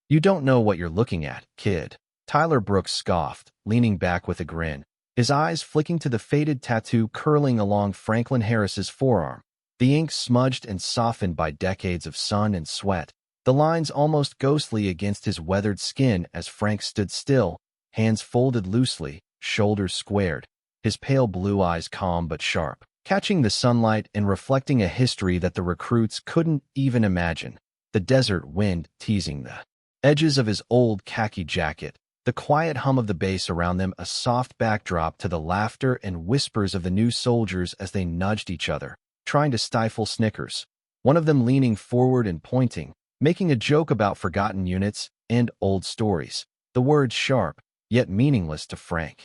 You don't know what you're looking at, kid. Tyler Brooks scoffed, leaning back with a grin, his eyes flicking to the faded tattoo curling along Franklin Harris's forearm. The ink smudged and softened by decades of sun and sweat, the lines almost ghostly against his weathered skin as Frank stood still, hands folded loosely, shoulders squared, his pale blue eyes calm but sharp, catching the sunlight and reflecting a history that the recruits couldn't even imagine. The desert wind teasing the edges of his old khaki jacket, the quiet hum of the bass around them a soft backdrop to the laughter and whispers of the new soldiers as they nudged each other, trying to stifle snickers, one of them leaning forward and pointing, making a joke about forgotten units and old stories, the words sharp, yet meaningless to Frank,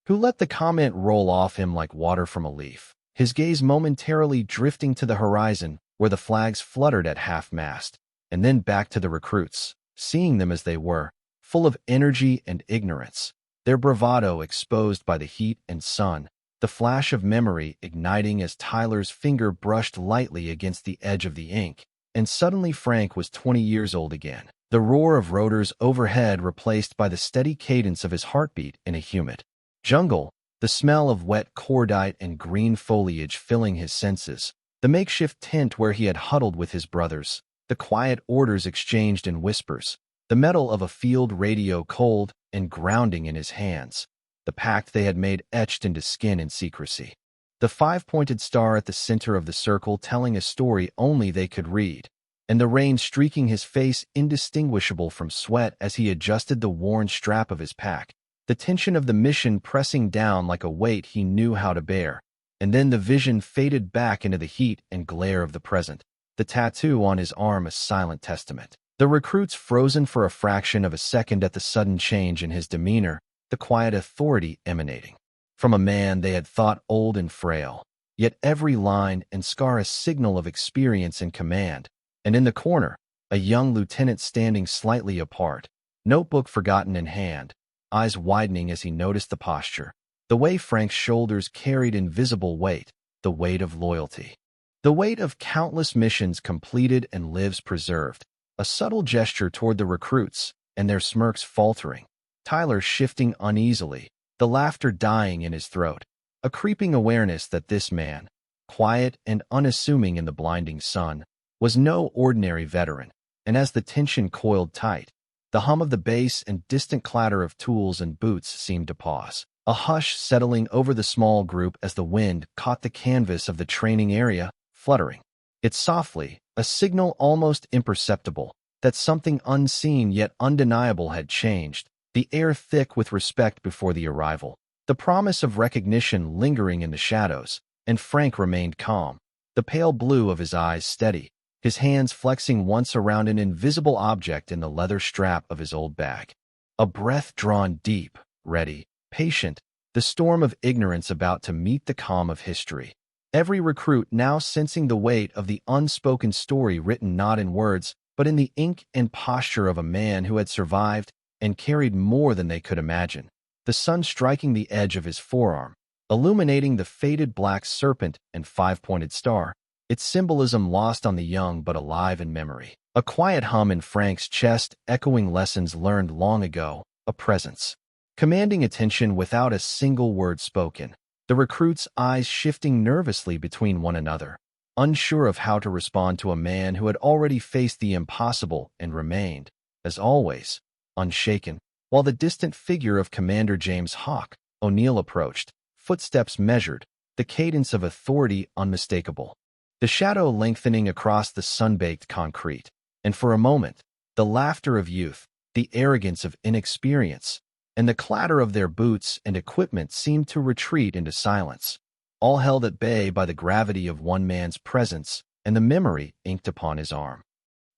who let the comment roll off him like water from a leaf, his gaze momentarily drifting to the horizon where the flags fluttered at half-mast, and then back to the recruits, seeing them as they were, full of energy and ignorance, their bravado exposed by the heat and sun, the flash of memory igniting as Tyler's finger brushed lightly against the edge of the ink, and suddenly Frank was 20 years old again, the roar of rotors overhead replaced by the steady cadence of his heartbeat in a humid jungle, the smell of wet cordite and green foliage filling his senses, the makeshift tent where he had huddled with his brothers, the quiet orders exchanged in whispers, the metal of a field radio cold and grounding in his hands, the pact they had made etched into skin in secrecy. The five-pointed star at the center of the circle telling a story only they could read, and the rain streaking his face indistinguishable from sweat as he adjusted the worn strap of his pack, the tension of the mission pressing down like a weight he knew how to bear, and then the vision faded back into the heat and glare of the present, the tattoo on his arm a silent testament. The recruits frozen for a fraction of a second at the sudden change in his demeanor, the quiet authority emanating from a man they had thought old and frail, yet every line and scar a signal of experience and command, and in the corner, a young lieutenant standing slightly apart, notebook forgotten in hand, eyes widening as he noticed the posture, the way Frank's shoulders carried invisible weight, the weight of loyalty, the weight of countless missions completed and lives preserved, a subtle gesture toward the recruits, and their smirks faltering, Tyler shifting uneasily, the laughter dying in his throat, a creeping awareness that this man, quiet and unassuming in the blinding sun, was no ordinary veteran, and as the tension coiled tight, the hum of the bass and distant clatter of tools and boots seemed to pause, a hush settling over the small group as the wind caught the canvas of the training area, fluttering it softly, a signal almost imperceptible that something unseen yet undeniable had changed, the air thick with respect before the arrival, the promise of recognition lingering in the shadows, and Frank remained calm, the pale blue of his eyes steady, his hands flexing once around an invisible object in the leather strap of his old bag. A breath drawn deep, ready, patient, the storm of ignorance about to meet the calm of history. Every recruit now sensing the weight of the unspoken story written not in words, but in the ink and posture of a man who had survived and carried more than they could imagine, the sun striking the edge of his forearm, illuminating the faded black serpent and five-pointed star, its symbolism lost on the young but alive in memory. A quiet hum in Frank's chest echoing lessons learned long ago, a presence commanding attention without a single word spoken, the recruits' eyes shifting nervously between one another, unsure of how to respond to a man who had already faced the impossible and remained, as always, unshaken, while the distant figure of Commander James Hawk O'Neill approached, footsteps measured, the cadence of authority unmistakable, the shadow lengthening across the sun-baked concrete, and for a moment, the laughter of youth, the arrogance of inexperience, and the clatter of their boots and equipment seemed to retreat into silence, all held at bay by the gravity of one man's presence and the memory inked upon his arm.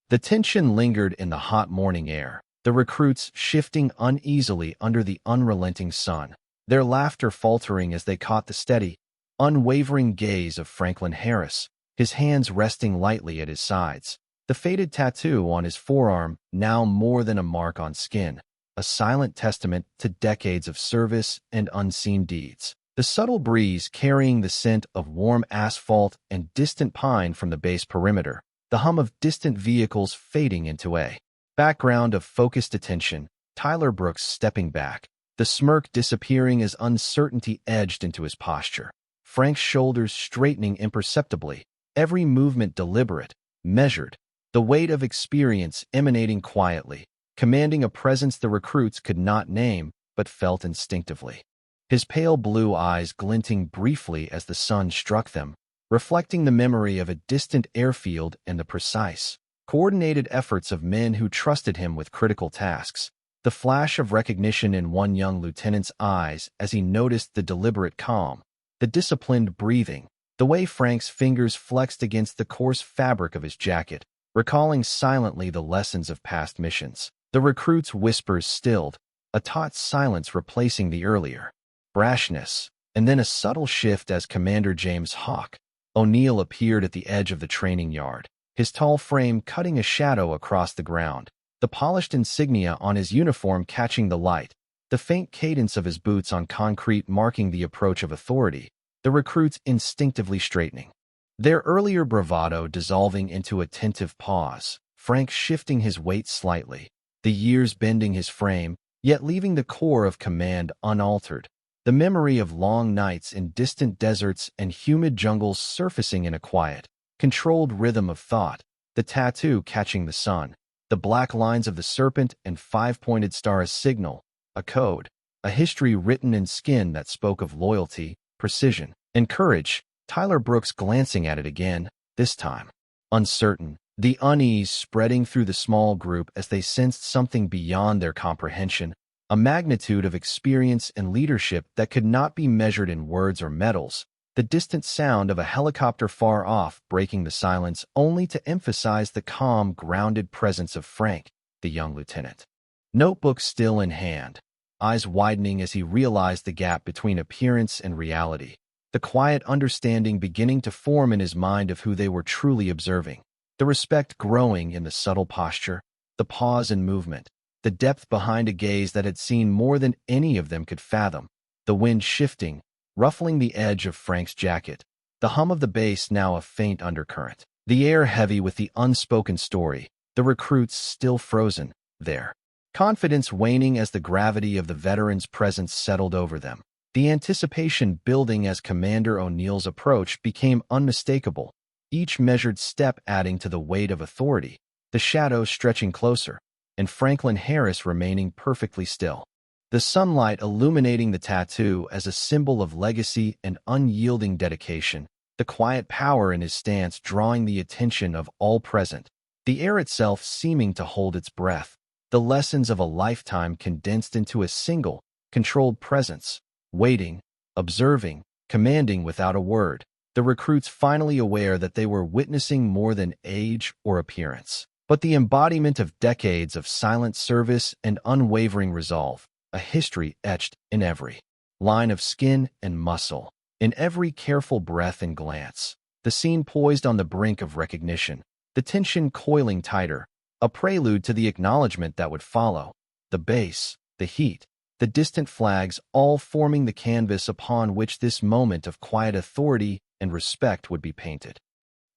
The tension lingered in the hot morning air, the recruits shifting uneasily under the unrelenting sun, their laughter faltering as they caught the steady, unwavering gaze of Franklin Harris, his hands resting lightly at his sides, the faded tattoo on his forearm now more than a mark on skin, a silent testament to decades of service and unseen deeds. The subtle breeze carrying the scent of warm asphalt and distant pine from the base perimeter, the hum of distant vehicles fading into a Background of focused attention, Tyler Brooks stepping back, the smirk disappearing as uncertainty edged into his posture. Frank's shoulders straightening imperceptibly, every movement deliberate, measured, the weight of experience emanating quietly, commanding a presence the recruits could not name but felt instinctively. His pale blue eyes glinting briefly as the sun struck them, reflecting the memory of a distant airfield and the precise, coordinated efforts of men who trusted him with critical tasks. The flash of recognition in one young lieutenant's eyes as he noticed the deliberate calm, the disciplined breathing, the way Frank's fingers flexed against the coarse fabric of his jacket, recalling silently the lessons of past missions. The recruit's whispers stilled, a taut silence replacing the earlier brashness, and then a subtle shift as Commander James Hawk O'Neill appeared at the edge of the training yard, his tall frame cutting a shadow across the ground, the polished insignia on his uniform catching the light, the faint cadence of his boots on concrete marking the approach of authority, the recruits instinctively straightening. Their earlier bravado dissolving into attentive pause, Frank shifting his weight slightly, the years bending his frame, yet leaving the core of command unaltered. The memory of long nights in distant deserts and humid jungles surfacing in a quiet, controlled rhythm of thought, the tattoo catching the sun, the black lines of the serpent and five-pointed star as signal, a code, a history written in skin that spoke of loyalty, precision, and courage. Tyler Brooks glancing at it again, this time uncertain, the unease spreading through the small group as they sensed something beyond their comprehension, a magnitude of experience and leadership that could not be measured in words or medals, the distant sound of a helicopter far off breaking the silence only to emphasize the calm, grounded presence of Frank, the young lieutenant. Notebook still in hand, eyes widening as he realized the gap between appearance and reality, the quiet understanding beginning to form in his mind of who they were truly observing, the respect growing in the subtle posture, the pause in movement, the depth behind a gaze that had seen more than any of them could fathom, the wind shifting, ruffling the edge of Frank's jacket, the hum of the bass now a faint undercurrent, the air heavy with the unspoken story, the recruits still frozen, their confidence waning as the gravity of the veteran's presence settled over them, the anticipation building as Commander O'Neill's approach became unmistakable, each measured step adding to the weight of authority, the shadows stretching closer, and Franklin Harris remaining perfectly still. The sunlight illuminating the tattoo as a symbol of legacy and unyielding dedication, the quiet power in his stance drawing the attention of all present, the air itself seeming to hold its breath, the lessons of a lifetime condensed into a single, controlled presence, waiting, observing, commanding without a word, the recruits finally aware that they were witnessing more than age or appearance, but the embodiment of decades of silent service and unwavering resolve, a history etched in every line of skin and muscle, in every careful breath and glance, the scene poised on the brink of recognition, the tension coiling tighter, a prelude to the acknowledgement that would follow, the bass, the heat, the distant flags all forming the canvas upon which this moment of quiet authority and respect would be painted.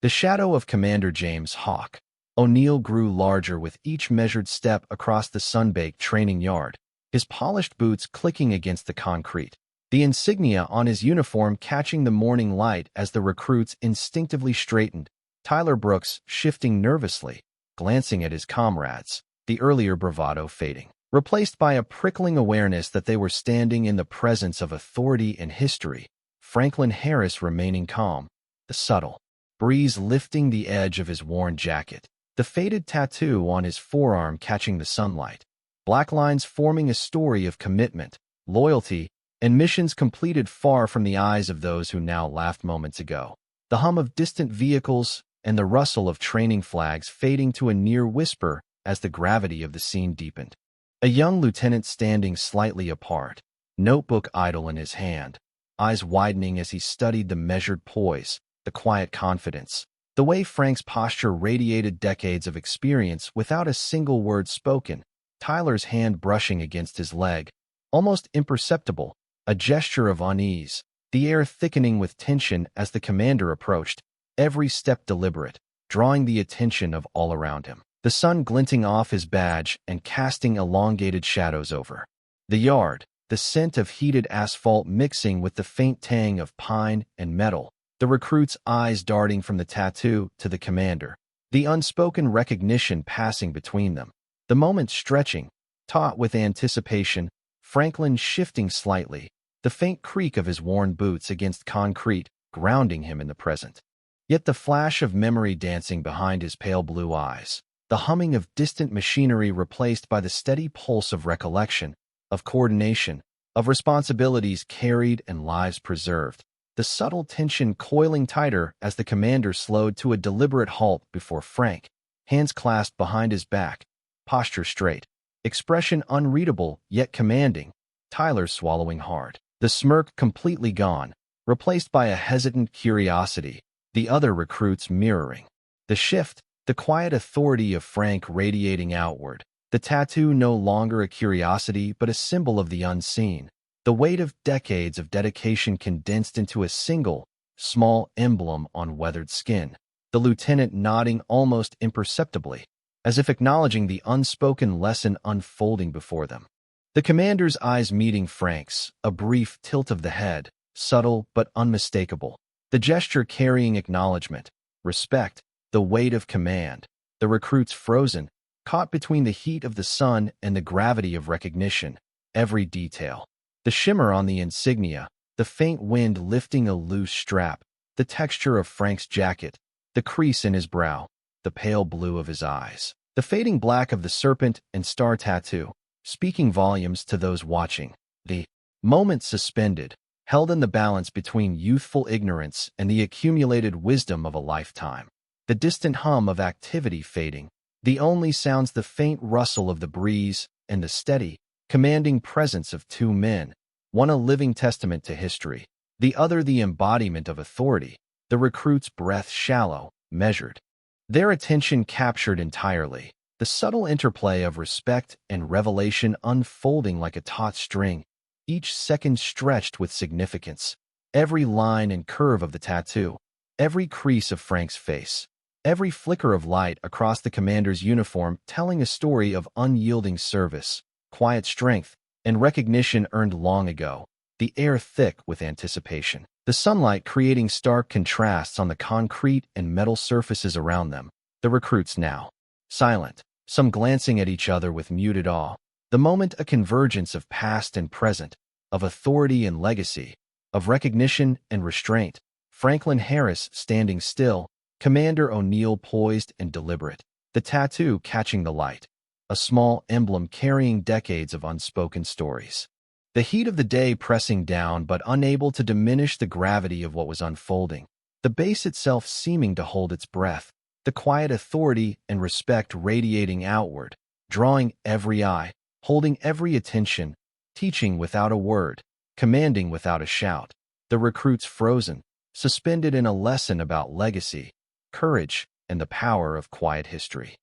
The shadow of Commander James Hawk O'Neill grew larger with each measured step across the sun-baked training yard, his polished boots clicking against the concrete, the insignia on his uniform catching the morning light as the recruits instinctively straightened, Tyler Brooks shifting nervously, glancing at his comrades, the earlier bravado fading, replaced by a prickling awareness that they were standing in the presence of authority and history, Franklin Harris remaining calm, the subtle breeze lifting the edge of his worn jacket, the faded tattoo on his forearm catching the sunlight, black lines forming a story of commitment, loyalty, and missions completed far from the eyes of those who now laughed moments ago, the hum of distant vehicles and the rustle of training flags fading to a near whisper as the gravity of the scene deepened. A young lieutenant standing slightly apart, notebook idle in his hand, eyes widening as he studied the measured poise, the quiet confidence, the way Frank's posture radiated decades of experience without a single word spoken, Tyler's hand brushing against his leg, almost imperceptible, a gesture of unease, the air thickening with tension as the commander approached, every step deliberate, drawing the attention of all around him. the sun glinting off his badge and casting elongated shadows over the yard, the scent of heated asphalt mixing with the faint tang of pine and metal, the recruit's eyes darting from the tattoo to the commander, the unspoken recognition passing between them, the moment stretching, taut with anticipation, Franklin shifting slightly, the faint creak of his worn boots against concrete, grounding him in the present. Yet the flash of memory dancing behind his pale blue eyes, the humming of distant machinery replaced by the steady pulse of recollection, of coordination, of responsibilities carried and lives preserved, the subtle tension coiling tighter as the commander slowed to a deliberate halt before Frank, hands clasped behind his back, posture straight, expression unreadable yet commanding, Tyler swallowing hard, the smirk completely gone, replaced by a hesitant curiosity, the other recruits mirroring. The shift, the quiet authority of Frank radiating outward, the tattoo no longer a curiosity but a symbol of the unseen, the weight of decades of dedication condensed into a single, small emblem on weathered skin, the lieutenant nodding almost imperceptibly, as if acknowledging the unspoken lesson unfolding before them. The commander's eyes meeting Frank's, a brief tilt of the head, subtle but unmistakable, the gesture carrying acknowledgement, respect, the weight of command, the recruits frozen, caught between the heat of the sun and the gravity of recognition, every detail. The shimmer on the insignia, the faint wind lifting a loose strap, the texture of Frank's jacket, the crease in his brow, the pale blue of his eyes, the fading black of the serpent and star tattoo, speaking volumes to those watching. The moment suspended, held in the balance between youthful ignorance and the accumulated wisdom of a lifetime. The distant hum of activity fading, the only sounds the faint rustle of the breeze and the steady, commanding presence of two men, one a living testament to history, the other the embodiment of authority, the recruit's breath shallow, measured. Their attention captured entirely, the subtle interplay of respect and revelation unfolding like a taut string, each second stretched with significance, every line and curve of the tattoo, every crease of Frank's face, every flicker of light across the commander's uniform telling a story of unyielding service, quiet strength, and recognition earned long ago, the air thick with anticipation, the sunlight creating stark contrasts on the concrete and metal surfaces around them, the recruits now silent, some glancing at each other with muted awe, the moment a convergence of past and present, of authority and legacy, of recognition and restraint, Franklin Harris standing still, Commander O'Neill poised and deliberate, the tattoo catching the light, a small emblem carrying decades of unspoken stories. The heat of the day pressing down but unable to diminish the gravity of what was unfolding, the base itself seeming to hold its breath, the quiet authority and respect radiating outward, drawing every eye, holding every attention, teaching without a word, commanding without a shout, the recruits frozen, suspended in a lesson about legacy, courage, and the power of quiet history.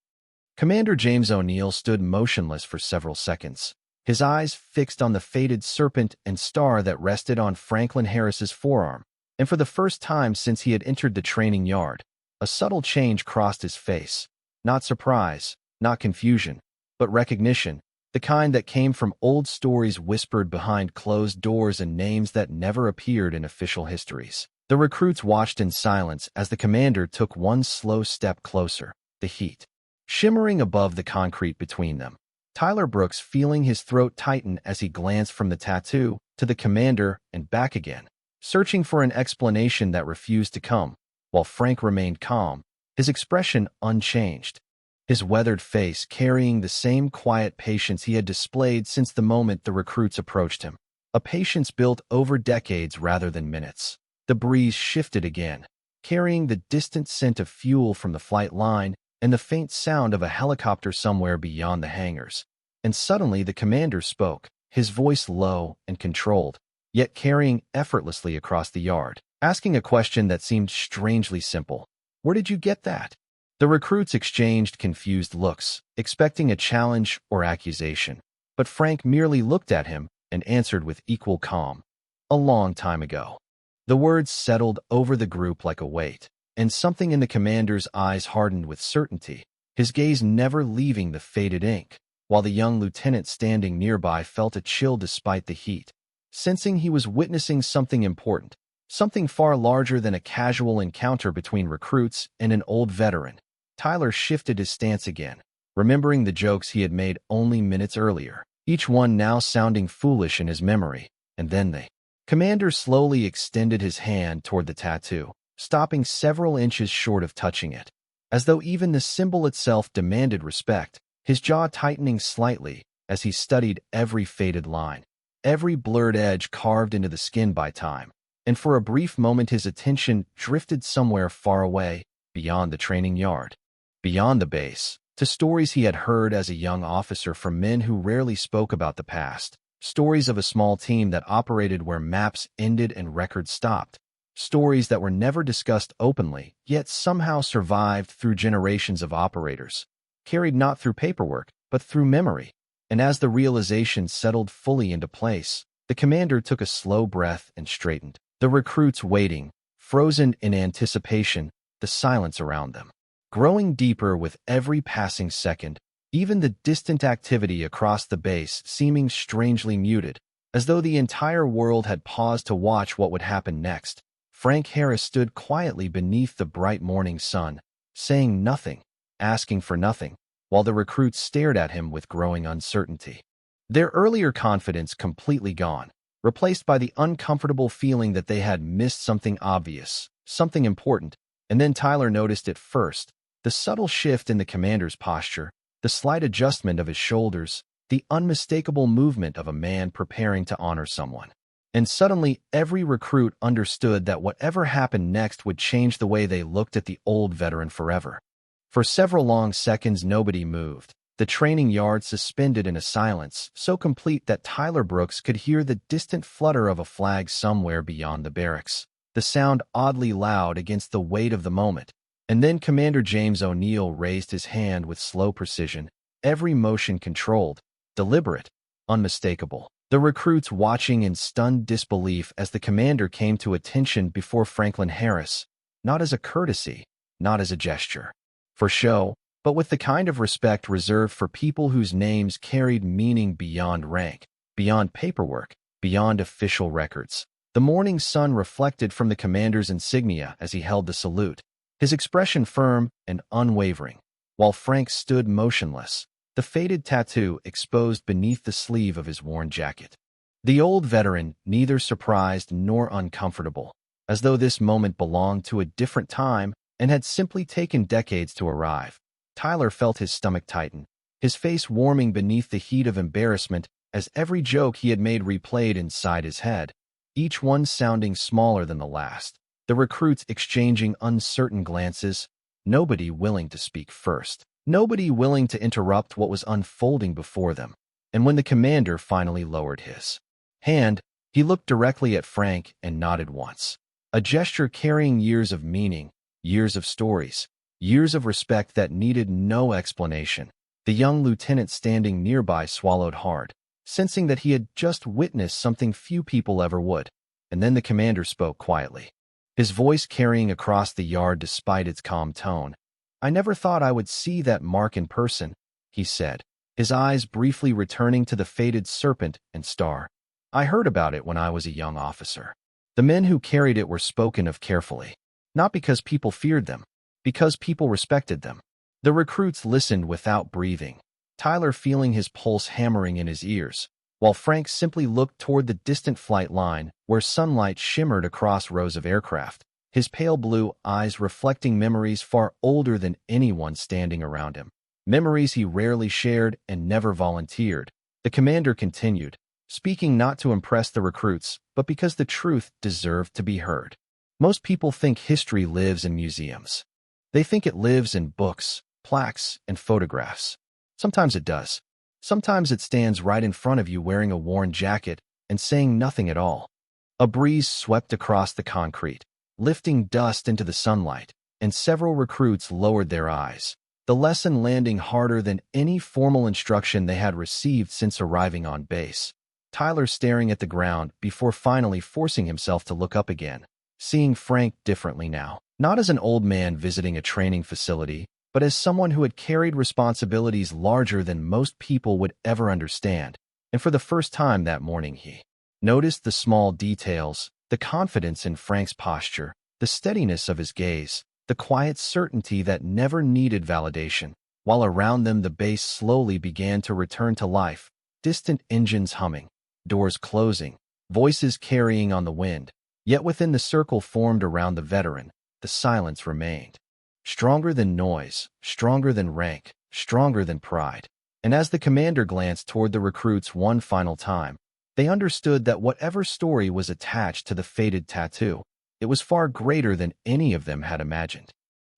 Commander James O'Neill stood motionless for several seconds, his eyes fixed on the faded serpent and star that rested on Franklin Harris's forearm, and for the first time since he had entered the training yard, a subtle change crossed his face, not surprise, not confusion, but recognition, the kind that came from old stories whispered behind closed doors and names that never appeared in official histories. The recruits watched in silence as the commander took one slow step closer, the heat shimmering above the concrete between them. Tyler Brooks feeling his throat tighten as he glanced from the tattoo to the commander and back again, searching for an explanation that refused to come, while Frank remained calm, his expression unchanged, his weathered face carrying the same quiet patience he had displayed since the moment the recruits approached him, a patience built over decades rather than minutes. The breeze shifted again, carrying the distant scent of fuel from the flight line and the faint sound of a helicopter somewhere beyond the hangars. And suddenly the commander spoke, his voice low and controlled, yet carrying effortlessly across the yard, asking a question that seemed strangely simple. "Where did you get that?" The recruits exchanged confused looks, expecting a challenge or accusation, but Frank merely looked at him and answered with equal calm. "A long time ago." The words settled over the group like a weight, and something in the commander's eyes hardened with certainty. his gaze never leaving the faded ink, while the young lieutenant standing nearby felt a chill despite the heat, sensing he was witnessing something important, something far larger than a casual encounter between recruits and an old veteran. Tyler shifted his stance again, remembering the jokes he had made only minutes earlier, each one now sounding foolish in his memory. And then the commander slowly extended his hand toward the tattoo, stopping several inches short of touching it. As though even the symbol itself demanded respect, his jaw tightening slightly as he studied every faded line, every blurred edge carved into the skin by time. And for a brief moment his attention drifted somewhere far away, beyond the training yard, beyond the base, to stories he had heard as a young officer from men who rarely spoke about the past, stories of a small team that operated where maps ended and records stopped, stories that were never discussed openly, yet somehow survived through generations of operators, carried not through paperwork, but through memory. And as the realization settled fully into place, the commander took a slow breath and straightened. The recruits waiting, frozen in anticipation, the silence around them growing deeper with every passing second, even the distant activity across the base seeming strangely muted, as though the entire world had paused to watch what would happen next. Frank Harris stood quietly beneath the bright morning sun, saying nothing, asking for nothing, while the recruits stared at him with growing uncertainty. Their earlier confidence completely gone, replaced by the uncomfortable feeling that they had missed something obvious, something important. And then Tyler noticed it first, the subtle shift in the commander's posture, the slight adjustment of his shoulders, the unmistakable movement of a man preparing to honor someone. And suddenly, every recruit understood that whatever happened next would change the way they looked at the old veteran forever. For several long seconds, nobody moved, the training yard suspended in a silence so complete that Tyler Brooks could hear the distant flutter of a flag somewhere beyond the barracks, the sound oddly loud against the weight of the moment. And then Commander James O'Neill raised his hand with slow precision, every motion controlled, deliberate, unmistakable. The recruits watching in stunned disbelief as the commander came to attention before Franklin Harris, not as a courtesy, not as a gesture for show, but with the kind of respect reserved for people whose names carried meaning beyond rank, beyond paperwork, beyond official records. The morning sun reflected from the commander's insignia as he held the salute, his expression firm and unwavering, while Frank stood motionless, the faded tattoo exposed beneath the sleeve of his worn jacket. The old veteran, neither surprised nor uncomfortable, as though this moment belonged to a different time and had simply taken decades to arrive. Tyler felt his stomach tighten, his face warming beneath the heat of embarrassment as every joke he had made replayed inside his head, each one sounding smaller than the last. The recruits exchanging uncertain glances, nobody willing to speak first, nobody willing to interrupt what was unfolding before them. And when the commander finally lowered his hand, he looked directly at Frank and nodded once, a gesture carrying years of meaning, years of stories, years of respect that needed no explanation. The young lieutenant standing nearby swallowed hard, sensing that he had just witnessed something few people ever would. And then the commander spoke quietly, his voice carrying across the yard despite its calm tone. "I never thought I would see that mark in person," he said, his eyes briefly returning to the faded serpent and star. "I heard about it when I was a young officer. The men who carried it were spoken of carefully, not because people feared them, because people respected them." The recruits listened without breathing, Tyler feeling his pulse hammering in his ears, while Frank simply looked toward the distant flight line where sunlight shimmered across rows of aircraft, his pale blue eyes reflecting memories far older than anyone standing around him, memories he rarely shared and never volunteered. The commander continued, speaking not to impress the recruits, but because the truth deserved to be heard. "Most people think history lives in museums. They think it lives in books, plaques, and photographs. Sometimes it does. Sometimes it stands right in front of you wearing a worn jacket and saying nothing at all." A breeze swept across the concrete, lifting dust into the sunlight, and several recruits lowered their eyes, the lesson landing harder than any formal instruction they had received since arriving on base. Tyler staring at the ground before finally forcing himself to look up again, seeing Frank differently now, not as an old man visiting a training facility, but as someone who had carried responsibilities larger than most people would ever understand. And for the first time that morning he noticed the small details, the confidence in Frank's posture, the steadiness of his gaze, the quiet certainty that never needed validation. While around them the base slowly began to return to life, distant engines humming, doors closing, voices carrying on the wind. Yet within the circle formed around the veteran, the silence remained. Stronger than noise, stronger than rank, stronger than pride. And as the commander glanced toward the recruits one final time, they understood that whatever story was attached to the faded tattoo, it was far greater than any of them had imagined.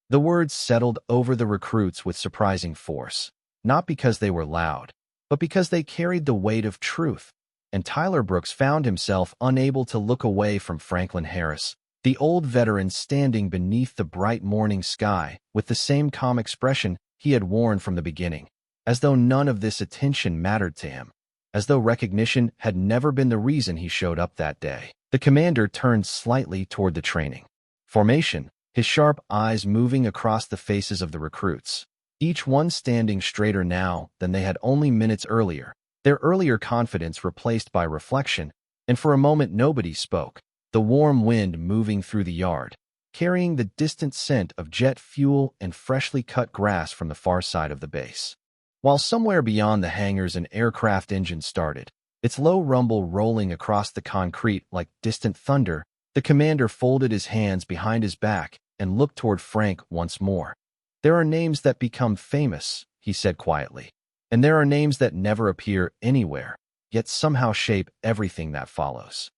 The words settled over the recruits with surprising force, not because they were loud, but because they carried the weight of truth. And Tyler Brooks found himself unable to look away from Franklin Harris, the old veteran standing beneath the bright morning sky with the same calm expression he had worn from the beginning, as though none of this attention mattered to him, as though recognition had never been the reason he showed up that day. The commander turned slightly toward the training formation, his sharp eyes moving across the faces of the recruits, each one standing straighter now than they had only minutes earlier, their earlier confidence replaced by reflection, and for a moment nobody spoke, the warm wind moving through the yard, carrying the distant scent of jet fuel and freshly cut grass from the far side of the base. While somewhere beyond the hangars an aircraft engine started, its low rumble rolling across the concrete like distant thunder, the commander folded his hands behind his back and looked toward Frank once more. "There are names that become famous," he said quietly, "and there are names that never appear anywhere, yet somehow shape everything that follows."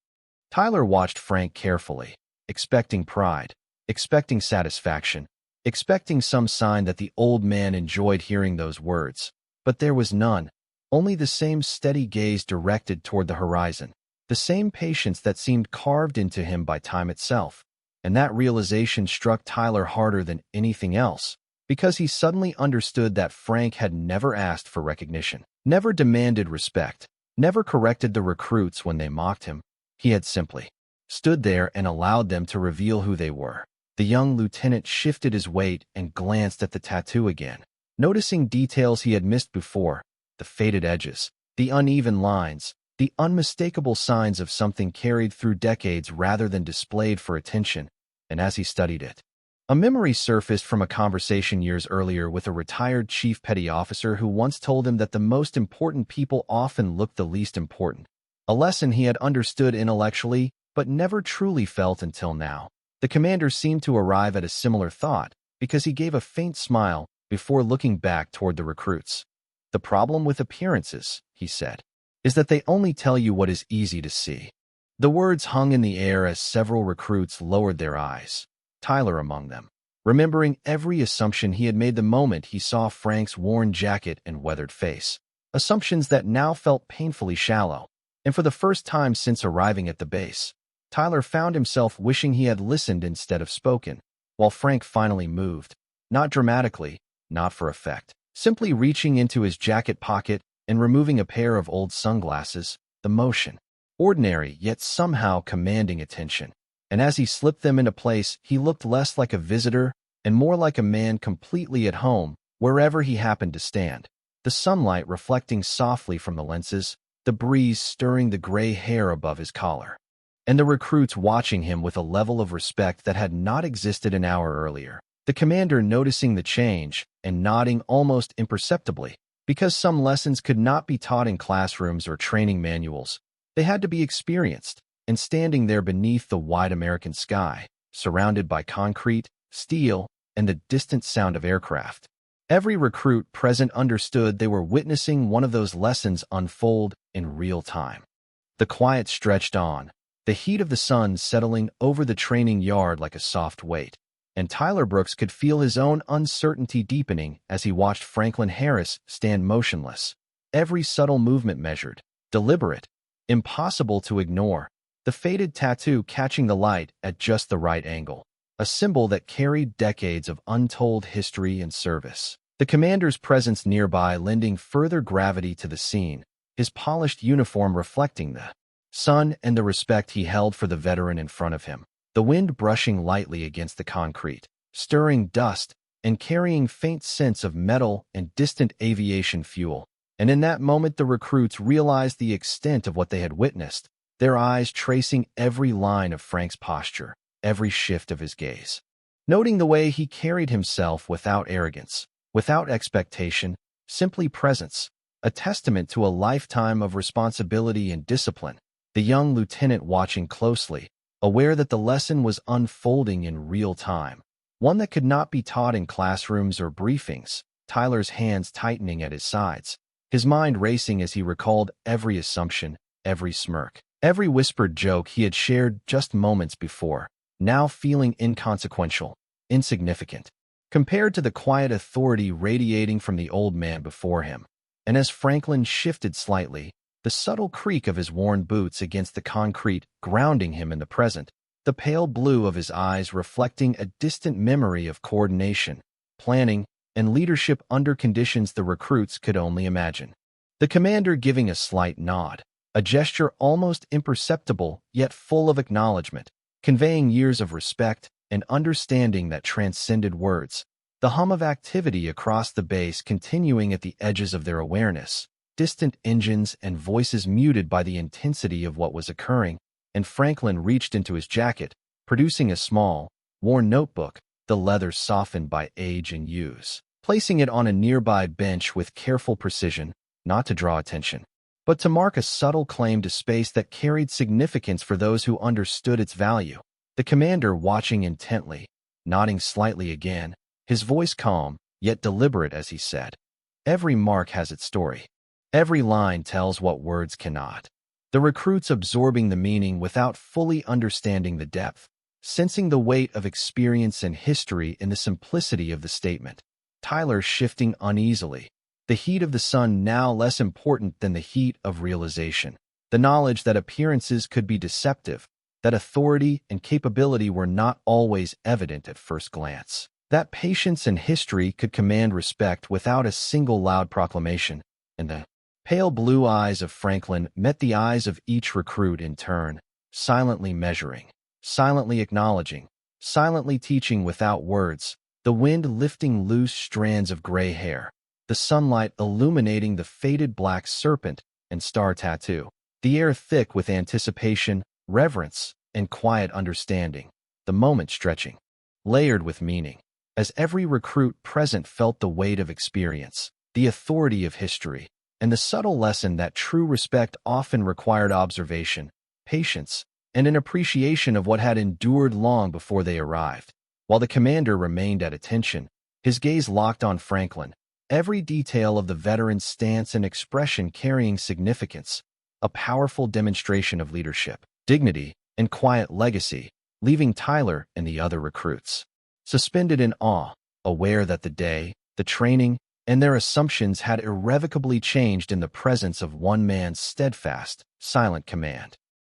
Tyler watched Frank carefully, expecting pride, expecting satisfaction, expecting some sign that the old man enjoyed hearing those words. But there was none, only the same steady gaze directed toward the horizon, the same patience that seemed carved into him by time itself. And that realization struck Tyler harder than anything else, because he suddenly understood that Frank had never asked for recognition, never demanded respect, never corrected the recruits when they mocked him. He had simply stood there and allowed them to reveal who they were. The young lieutenant shifted his weight and glanced at the tattoo again, noticing details he had missed before, the faded edges, the uneven lines, the unmistakable signs of something carried through decades rather than displayed for attention. And as he studied it, a memory surfaced from a conversation years earlier with a retired chief petty officer who once told him that the most important people often look the least important, a lesson he had understood intellectually but never truly felt until now. The commander seemed to arrive at a similar thought because he gave a faint smile before looking back toward the recruits. "The problem with appearances," he said, "is that they only tell you what is easy to see." The words hung in the air as several recruits lowered their eyes, Tyler among them, remembering every assumption he had made the moment he saw Frank's worn jacket and weathered face, assumptions that now felt painfully shallow. And for the first time since arriving at the base, Tyler found himself wishing he had listened instead of spoken, while Frank finally moved, not dramatically, not for effect, simply reaching into his jacket pocket and removing a pair of old sunglasses, the motion, ordinary yet somehow commanding attention. And as he slipped them into place, he looked less like a visitor and more like a man completely at home wherever he happened to stand, the sunlight reflecting softly from the lenses, the breeze stirring the gray hair above his collar, and the recruits watching him with a level of respect that had not existed an hour earlier. The commander noticing the change and nodding almost imperceptibly, because some lessons could not be taught in classrooms or training manuals. They had to be experienced, and standing there beneath the wide American sky, surrounded by concrete, steel, and the distant sound of aircraft, every recruit present understood they were witnessing one of those lessons unfold in real time. The quiet stretched on, the heat of the sun settling over the training yard like a soft weight, and Tyler Brooks could feel his own uncertainty deepening as he watched Franklin Harris stand motionless, every subtle movement measured, deliberate, impossible to ignore, the faded tattoo catching the light at just the right angle, a symbol that carried decades of untold history and service. The commander's presence nearby lending further gravity to the scene, his polished uniform reflecting the sun and the respect he held for the veteran in front of him. The wind brushing lightly against the concrete, stirring dust and carrying faint scents of metal and distant aviation fuel. And in that moment the recruits realized the extent of what they had witnessed, their eyes tracing every line of Frank's posture, every shift of his gaze. Noting the way he carried himself without arrogance, without expectation, simply presence, a testament to a lifetime of responsibility and discipline. The young lieutenant watching closely, aware that the lesson was unfolding in real time, one that could not be taught in classrooms or briefings, Tyler's hands tightening at his sides, his mind racing as he recalled every assumption, every smirk, every whispered joke he had shared just moments before, now feeling inconsequential, insignificant, compared to the quiet authority radiating from the old man before him. And as Franklin shifted slightly, the subtle creak of his worn boots against the concrete grounding him in the present, the pale blue of his eyes reflecting a distant memory of coordination, planning, and leadership under conditions the recruits could only imagine. The commander giving a slight nod, a gesture almost imperceptible yet full of acknowledgement, conveying years of respect and understanding that transcended words. The hum of activity across the base continuing at the edges of their awareness, distant engines and voices muted by the intensity of what was occurring, and Franklin reached into his jacket, producing a small, worn notebook, the leather softened by age and use, placing it on a nearby bench with careful precision, not to draw attention, but to mark a subtle claim to space that carried significance for those who understood its value. The commander watching intently, nodding slightly again, his voice calm, yet deliberate as he said, "Every mark has its story. Every line tells what words cannot." The recruits absorbing the meaning without fully understanding the depth, sensing the weight of experience and history in the simplicity of the statement. Tyler shifting uneasily, the heat of the sun now less important than the heat of realization, the knowledge that appearances could be deceptive, that authority and capability were not always evident at first glance, that patience and history could command respect without a single loud proclamation, and the pale blue eyes of Franklin met the eyes of each recruit in turn, silently measuring, silently acknowledging, silently teaching without words, the wind lifting loose strands of gray hair, the sunlight illuminating the faded black serpent and star tattoo, the air thick with anticipation, reverence, and quiet understanding, the moment stretching, layered with meaning, as every recruit present felt the weight of experience, the authority of history, and the subtle lesson that true respect often required observation, patience, and an appreciation of what had endured long before they arrived. While the commander remained at attention, his gaze locked on Franklin, every detail of the veteran's stance and expression carrying significance, a powerful demonstration of leadership, dignity, and quiet legacy, leaving Tyler and the other recruits suspended in awe, aware that the day, the training, and their assumptions had irrevocably changed in the presence of one man's steadfast, silent command.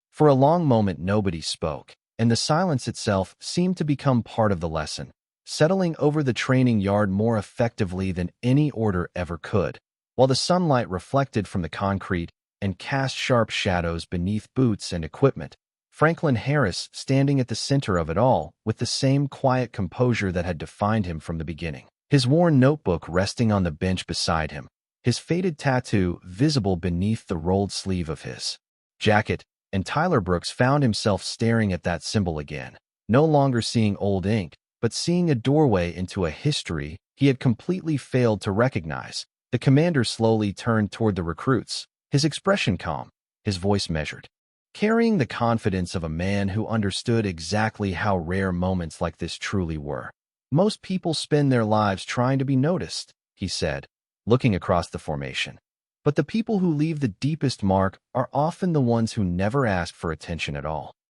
For a long moment nobody spoke, and the silence itself seemed to become part of the lesson, settling over the training yard more effectively than any order ever could, while the sunlight reflected from the concrete and cast sharp shadows beneath boots and equipment. Franklin Harris standing at the center of it all with the same quiet composure that had defined him from the beginning. His worn notebook resting on the bench beside him, his faded tattoo visible beneath the rolled sleeve of his jacket, and Tyler Brooks found himself staring at that symbol again, no longer seeing old ink, but seeing a doorway into a history he had completely failed to recognize. The commander slowly turned toward the recruits, his expression calm, his voice measured, carrying the confidence of a man who understood exactly how rare moments like this truly were. "Most people spend their lives trying to be noticed," he said, looking across the formation. "But the people who leave the deepest mark are often the ones who never ask for attention at all."